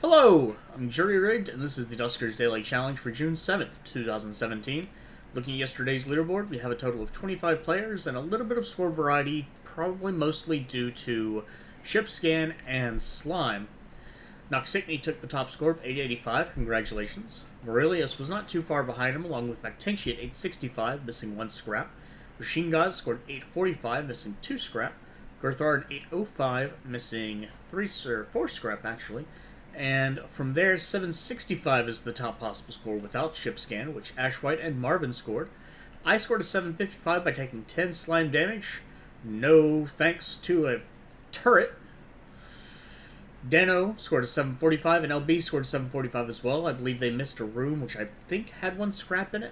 Hello, I'm Jury Rigged, and this is the Duskers Daily Challenge for June 7th, 2017. Looking at yesterday's leaderboard, we have a total of 25 players and a little bit of score variety, probably mostly due to Ship Scan and Slime. Noxicny took the top score of 885, congratulations. Morelius was not too far behind him, along with Mactinci at 865, missing 1 scrap. Machine Gods scored 845, missing 2 scrap. Gerthard 805, missing 4 scrap, actually. And from there, 765 is the top possible score without Ship Scan, which Ashwhite and Marvin scored. I scored a 755 by taking 10 slime damage. No thanks to a turret. Dano scored a 745, and LB scored a 745 as well. I believe they missed a room, which I think had 1 scrap in it.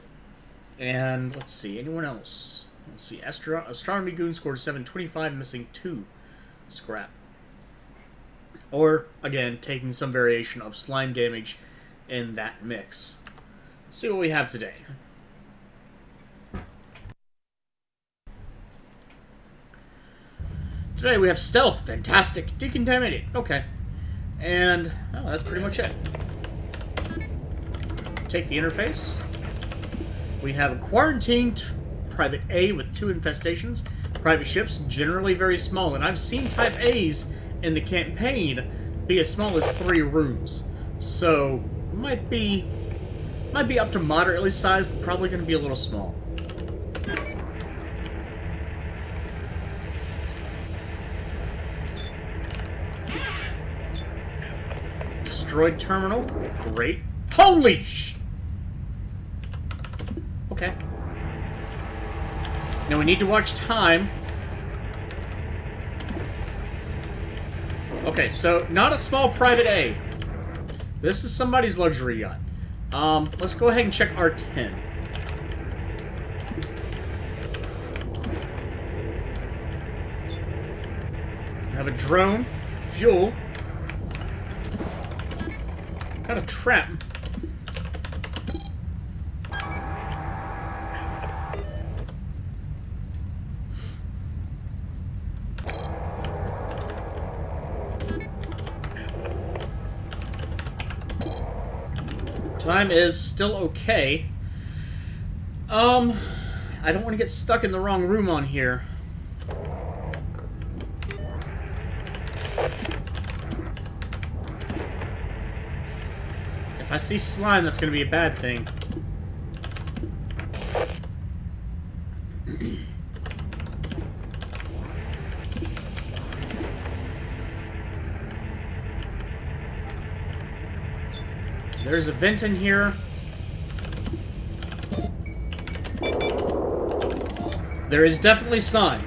And let's see, anyone else? Let's see, Astronomy Goon scored a 725, missing 2 scrap. Or, again, taking some variation of slime damage in that mix. Let's see what we have today. Today we have Stealth, Fantastic, Decontaminate. Okay. And, oh, that's pretty much it. Take the interface. We have a Quarantined Private A with 2 infestations. Private ships, generally very small, and I've seen Type A's in the campaign be as small as 3 rooms. So, might be up to moderately sized, but probably going to be a little small. Destroyed terminal. Great. Holy sh... Okay. Now we need to watch time. Okay, so not a small private A. This is somebody's luxury yacht. Let's go ahead and check R10. We have a drone, fuel, got a trap. Time is still okay. I don't want to get stuck in the wrong room on here. If I see slime, that's going to be a bad thing. There's a vent in here. There is definitely slime.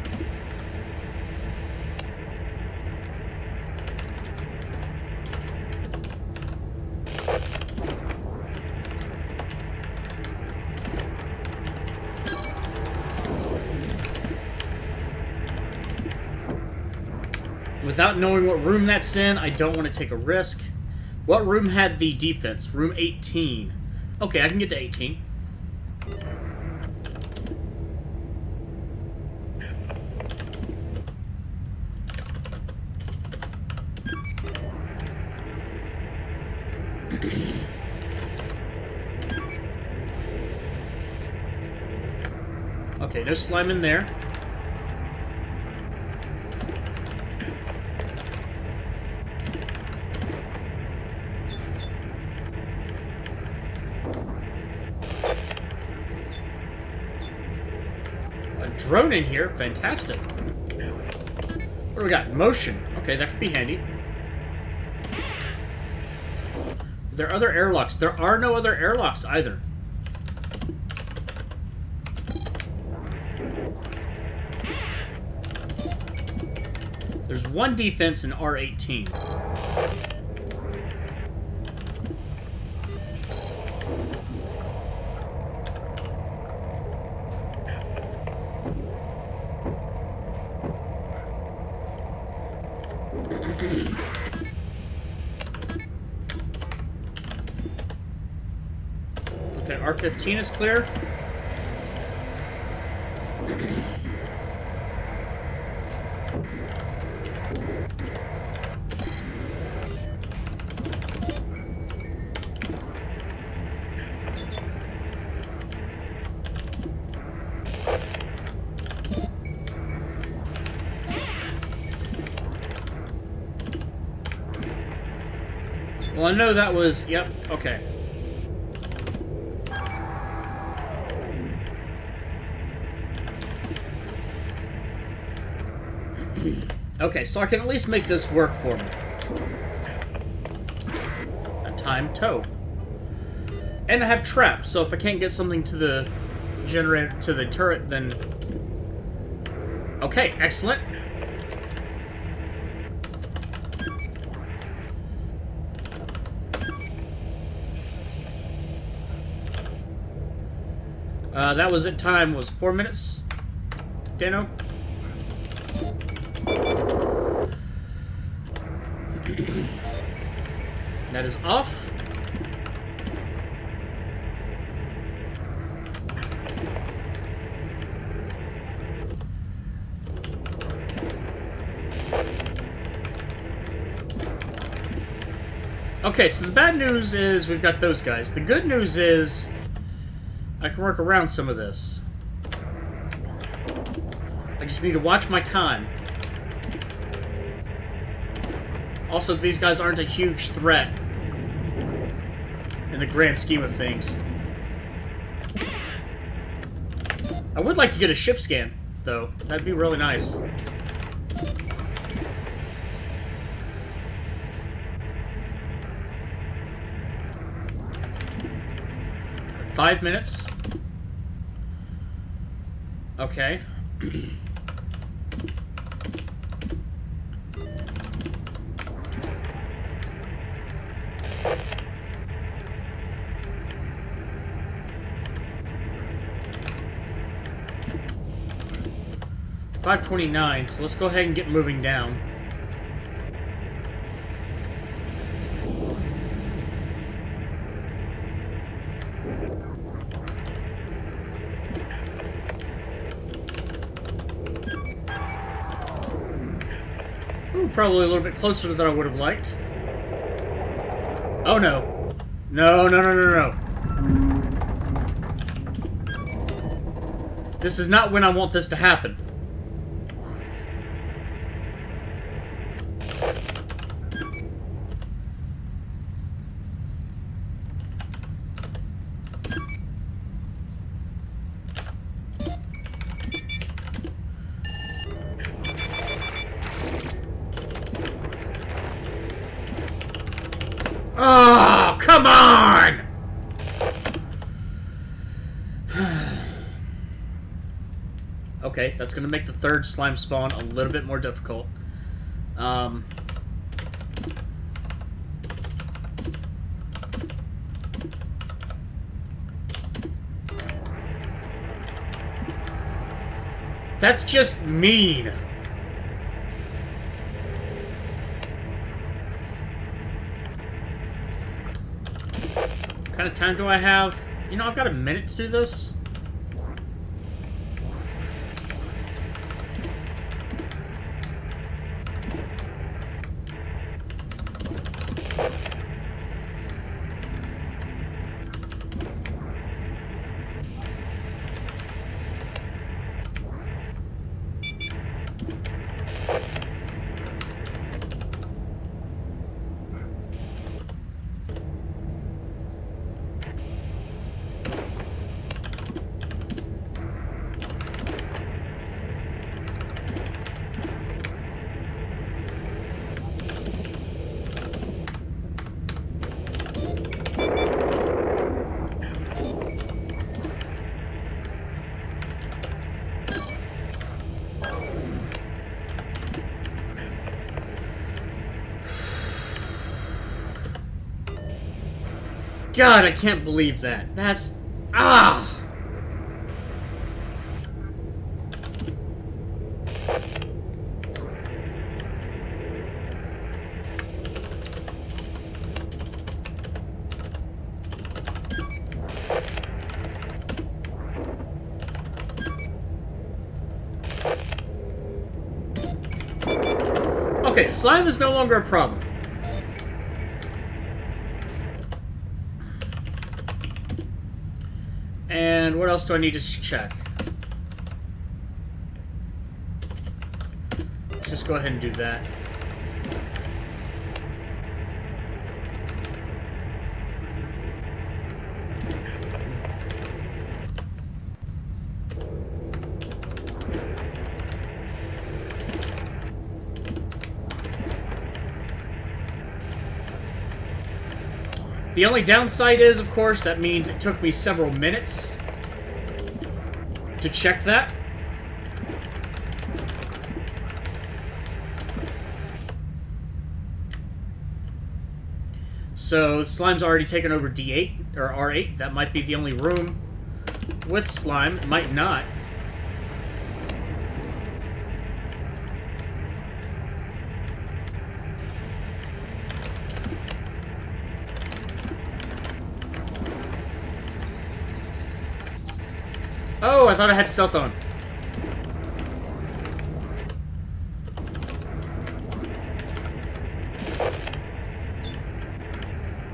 Without knowing what room that's in, I don't want to take a risk. What room had the defense? Room 18. Okay, I can get to 18. Okay, no slime in there. Drone in here, fantastic. What do we got? Motion. Okay, that could be handy. Are there other airlocks? There are no other airlocks either. There's 1 defense in R18. Okay, R15 is clear. Well, I know that was... Yep, okay. Okay, so I can at least make this work for me. A timed tow. And I have traps, so if I can't get something to the generator, to the turret, then... Okay, excellent. That was it. Time was 4 minutes. Dano? That is off. Okay, so the bad news is we've got those guys. The good news is I can work around some of this. I just need to watch my time. Also, these guys aren't a huge threat in the grand scheme of things. I would like to get a ship scan, though. That'd be really nice. Five minutes. Okay. $5:29, so let's go ahead and get moving down. Ooh, probably a little bit closer than I would have liked. Oh no. No, no, no, no, no. This is not when I want this to happen. Oh, come on! Okay, that's going to make the third slime spawn a little bit more difficult. That's just mean. What kind of time do I have? You know, I've got a minute to do this. God, I can't believe that. That's... Ah! Okay, slime is no longer a problem. And what else do I need to check? Let's just go ahead and do that. The only downside is, of course, that means it took me several minutes to check that. So, slime's already taken over D8, or R8. That might be the only room with slime. It might not. Oh, I thought I had stealth on.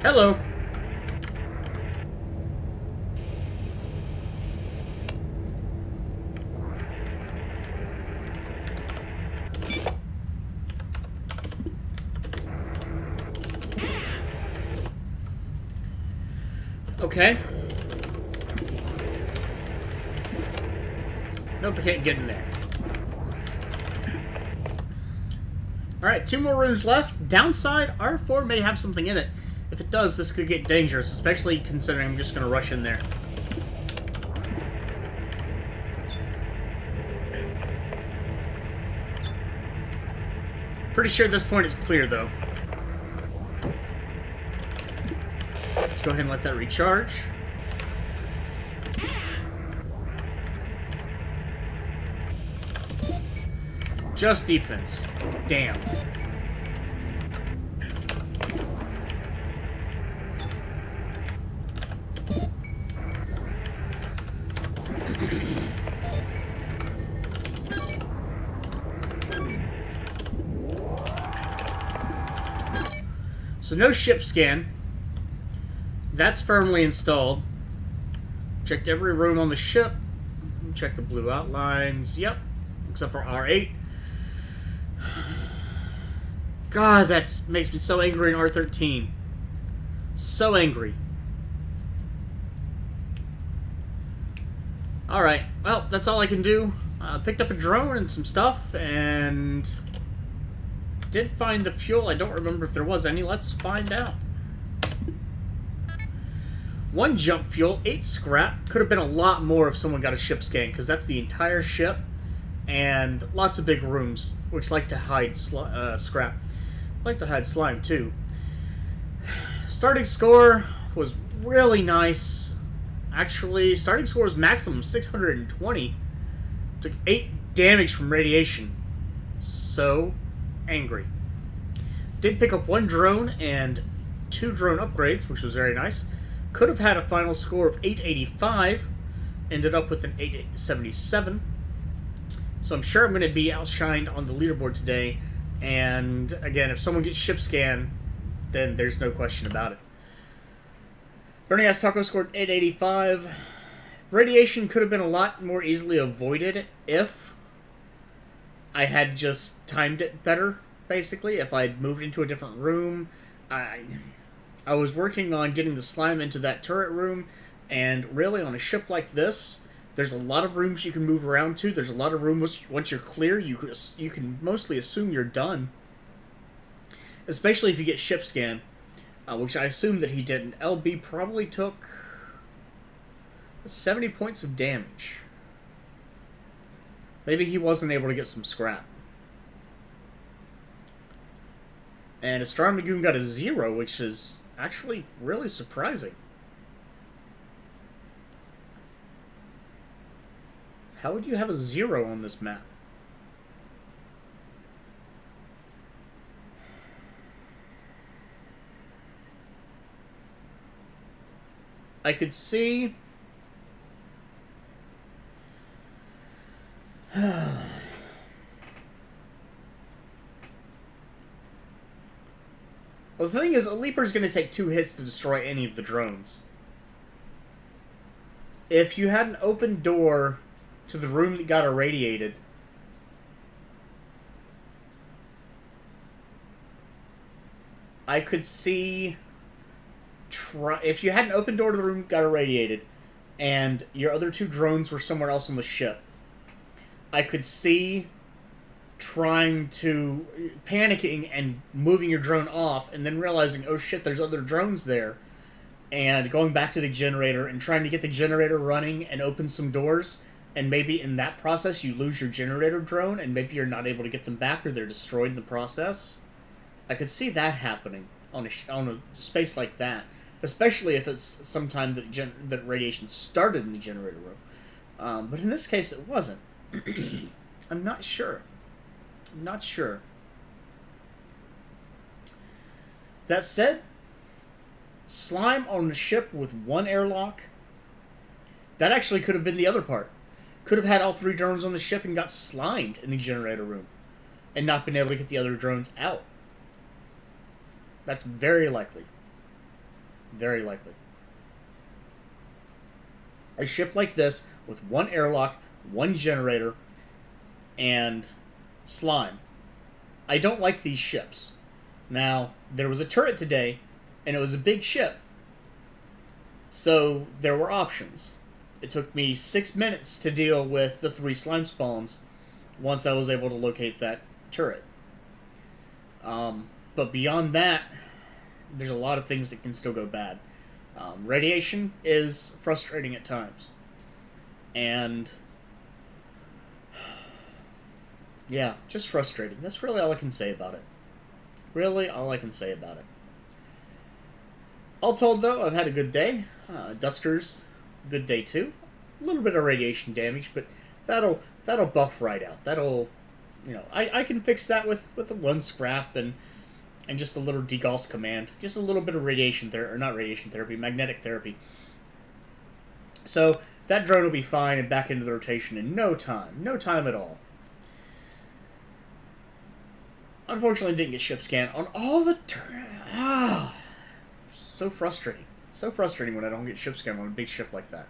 Hello. Okay. Nope, I can't get in there. Alright, 2 more rooms left. Downside, R4 may have something in it. If it does, this could get dangerous, especially considering I'm just going to rush in there. Pretty sure this point is clear, though. Let's go ahead and let that recharge. Just defense. Damn. So no ship scan. That's firmly installed. Checked every room on the ship. Check the blue outlines. Yep. Except for R8. God, that makes me so angry in R13. So angry. Alright, well, that's all I can do. Picked up a drone and some stuff, and did find the fuel. I don't remember if there was any. Let's find out. 1 jump fuel, 8 scrap. Could have been a lot more if someone got a ship scan, because that's the entire ship, and lots of big rooms, which like to hide scrap. Like to hide slime, too. Starting score was really nice. Actually, starting score was maximum 620. Took 8 damage from radiation. So angry. Did pick up 1 drone and 2 drone upgrades, which was very nice. Could have had a final score of 885. Ended up with an 877. So I'm sure I'm going to be outshined on the leaderboard today. And again, if someone gets ship scan, then there's no question about it. Burning Ass Taco scored 885. Radiation could have been a lot more easily avoided if I had just timed it better, basically. If I had moved into a different room. I was working on getting the slime into that turret room, and really on a ship like this, there's a lot of rooms you can move around to. There's a lot of rooms, once you're clear, you can mostly assume you're done. Especially if you get ship scan, which I assume that he didn't. LB probably took 70 points of damage. Maybe he wasn't able to get some scrap. And Astar Magoon got a 0, which is actually really surprising. How would you have a 0 on this map? I could see... Well, the thing is, a Leaper's going to take 2 hits to destroy any of the drones. If you had an open door to the room that got irradiated, I could see... if you had an open door to the room that got irradiated, and your other 2 drones were somewhere else on the ship, I could see panicking and moving your drone off, and then realizing, oh shit, there's other drones there, and going back to the generator and trying to get the generator running and open some doors, and maybe in that process you lose your generator drone and maybe you're not able to get them back or they're destroyed in the process. I could see that happening on a space like that, especially if it's sometime that radiation started in the generator room. But in this case, it wasn't. I'm not sure. I'm not sure. That said, slime on the ship with one airlock, that actually could have been the other part. Could have had all 3 drones on the ship and got slimed in the generator room and not been able to get the other drones out. That's very likely. Very likely. A ship like this with one airlock, one generator, and slime. I don't like these ships. Now, there was a turret today, and it was a big ship. So, there were options. It took me 6 minutes to deal with the 3 slime spawns once I was able to locate that turret. But beyond that, there's a lot of things that can still go bad. Radiation is frustrating at times. And yeah, just frustrating. That's really all I can say about it. Really all I can say about it. All told, though, I've had a good day. Duskers, good day too. A little bit of radiation damage, but that'll buff right out. That'll, I can fix that with the 1 scrap and just a little degauss command. Just a little bit of radiation therapy, or not radiation therapy, magnetic therapy. So that drone will be fine and back into the rotation in no time. No time at all. Unfortunately, didn't get ship scan on all the so frustrating. So frustrating when I don't get ship scan on a big ship like that.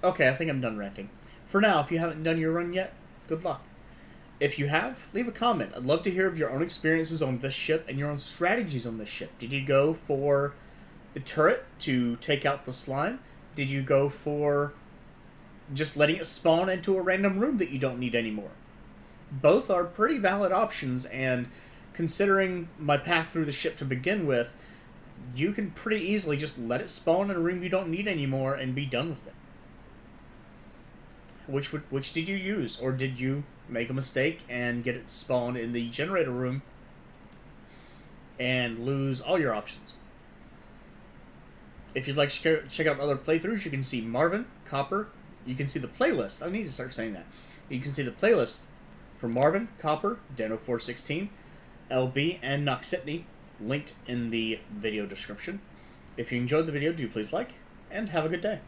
Okay, I think I'm done ranting. For now, if you haven't done your run yet, good luck. If you have, leave a comment. I'd love to hear of your own experiences on this ship and your own strategies on this ship. Did you go for the turret to take out the slime? Did you go for just letting it spawn into a random room that you don't need anymore? Both are pretty valid options, and considering my path through the ship to begin with, you can pretty easily just let it spawn in a room you don't need anymore and be done with it. Which did you use? Or did you make a mistake and get it spawned in the generator room and lose all your options? If you'd like to check out other playthroughs, you can see Marvin, Copper. You can see the playlist. I need to start saying that. You can see the playlist for Marvin, Copper, Deno416, LB, and Noxitney linked in the video description. If you enjoyed the video, do please like, and have a good day.